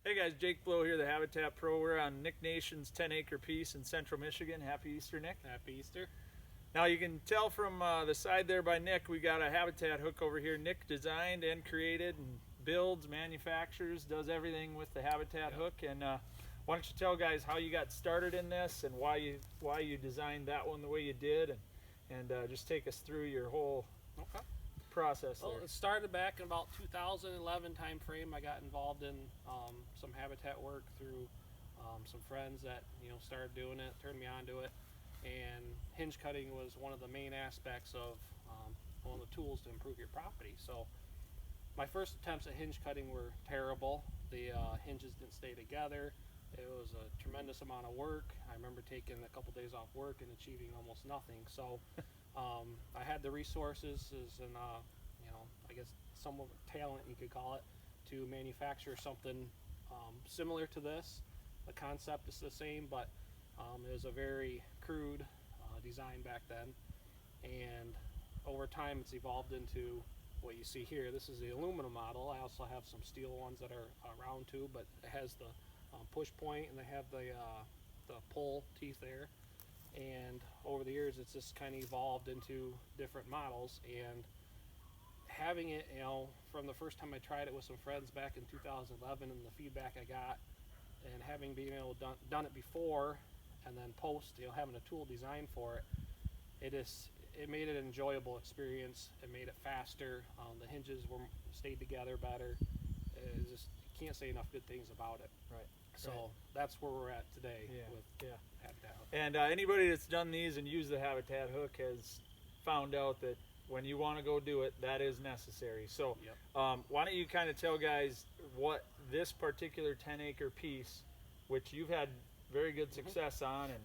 Hey guys, Jake Blow here, the Habitat Pro. We're on Nick Nation's 10-acre piece in central Michigan. Happy Easter, Nick. Happy Easter. Now you can tell from the side there by Nick, we got a Habitat hook over here. Nick designed and created and builds, manufactures, does everything with the Habitat hook. And why don't you tell guys how you got started in this and why you designed that one the way you did, and just take us through your whole process there. Well, it started back in about 2011 time frame. I got involved in some habitat work through some friends that started doing it, turned me on to it, and hinge cutting was one of the main aspects of one of the tools to improve your property. So my first attempts at hinge cutting were terrible. The hinges didn't stay together. It was a tremendous amount of work. I remember taking a couple days off work and achieving almost nothing. So I had the resources and I guess some of the talent, you could call it, to manufacture something similar to this. The concept is the same, but it was a very crude design back then, and over time it's evolved into what you see here. This is the aluminum model. I also have some steel ones that are round too, but it has the push point and they have the pull teeth there. And over the years it's just kind of evolved into different models, and having it, from the first time I tried it with some friends back in 2011 and the feedback I got, and having been able to done it before and then post, having a tool designed for it, it made it an enjoyable experience. It made it faster. The hinges stayed together better. It just, you can't say enough good things about it. Right. So that's where we're at today with Habitat Hook. And anybody that's done these and used the Habitat hook has found out that when you want to go do it, that is necessary. So why don't you kind of tell guys what this particular 10-acre piece, which you've had very good success on, and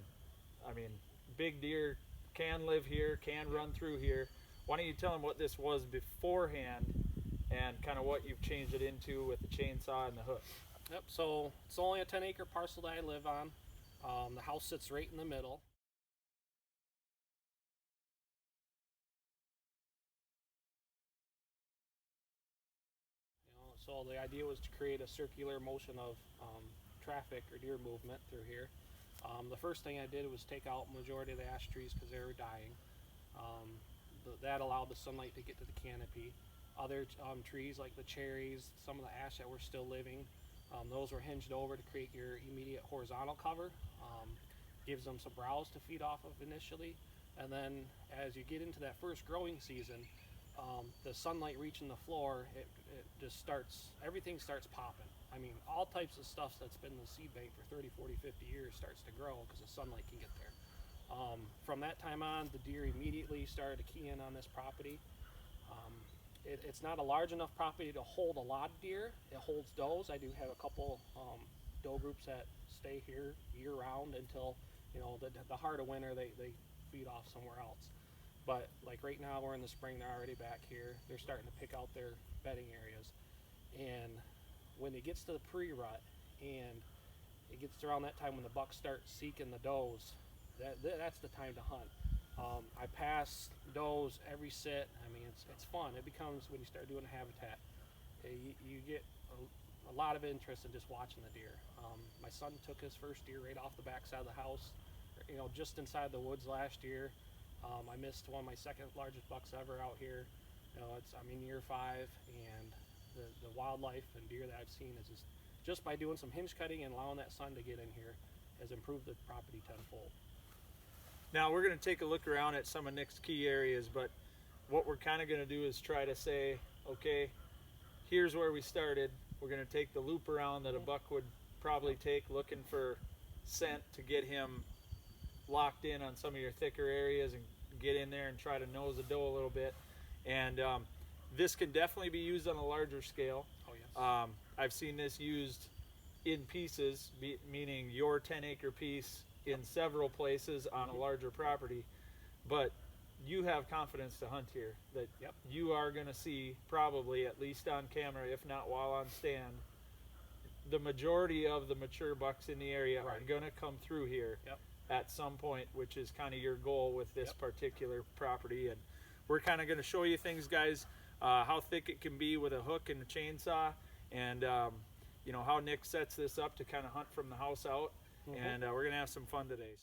I mean, big deer can live here, can run through here. Why don't you tell them what this was beforehand and kind of what you've changed it into with the chainsaw and the hook? Yep, so it's only a 10-acre parcel that I live on. The house sits right in the middle. So the idea was to create a circular motion of traffic or deer movement through here. The first thing I did was take out majority of the ash trees because they were dying. That allowed the sunlight to get to the canopy. Other trees like the cherries, some of the ash that were still living, those were hinged over to create your immediate horizontal cover. Gives them some browse to feed off of initially, and then as you get into that first growing season, the sunlight reaching the floor, it just starts, everything starts popping. I mean, all types of stuff that's been in the seed bank for 30, 40, 50 years starts to grow because the sunlight can get there. From that time on, the deer immediately started to key in on this property. It's not a large enough property to hold a lot of deer. It holds does. I do have a couple doe groups that stay here year round until the heart of winter they feed off somewhere else. But like right now, we're in the spring, they're already back here. They're starting to pick out their bedding areas. And when it gets to the pre-rut and it gets around that time when the bucks start seeking the does, that's the time to hunt. I pass does every sit. I mean, it's fun. It becomes, when you start doing a habitat, you get a lot of interest in just watching the deer. My son took his first deer right off the backside of the house, just inside the woods last year. I missed one of my second largest bucks ever out here. I'm in year 5, and the wildlife and deer that I've seen is just by doing some hinge cutting and allowing that sun to get in here has improved the property tenfold. Now we're going to take a look around at some of Nick's key areas, but what we're kind of going to do is try to say, okay, here's where we started. We're going to take the loop around that a buck would probably take, looking for scent to get him locked in on some of your thicker areas and get in there and try to nose a doe a little bit. And this can definitely be used on a larger scale. Oh yes. I've seen this used in pieces, meaning your 10-acre piece in several places on a larger property, but you have confidence to hunt here that you are going to see, probably at least on camera, if not while on stand, the majority of the mature bucks in the area are going to come through here at some point, which is kind of your goal with this particular property. And we're kind of going to show you things, guys, how thick it can be with a hook and a chainsaw, and how Nick sets this up to kind of hunt from the house out, and we're gonna have some fun today.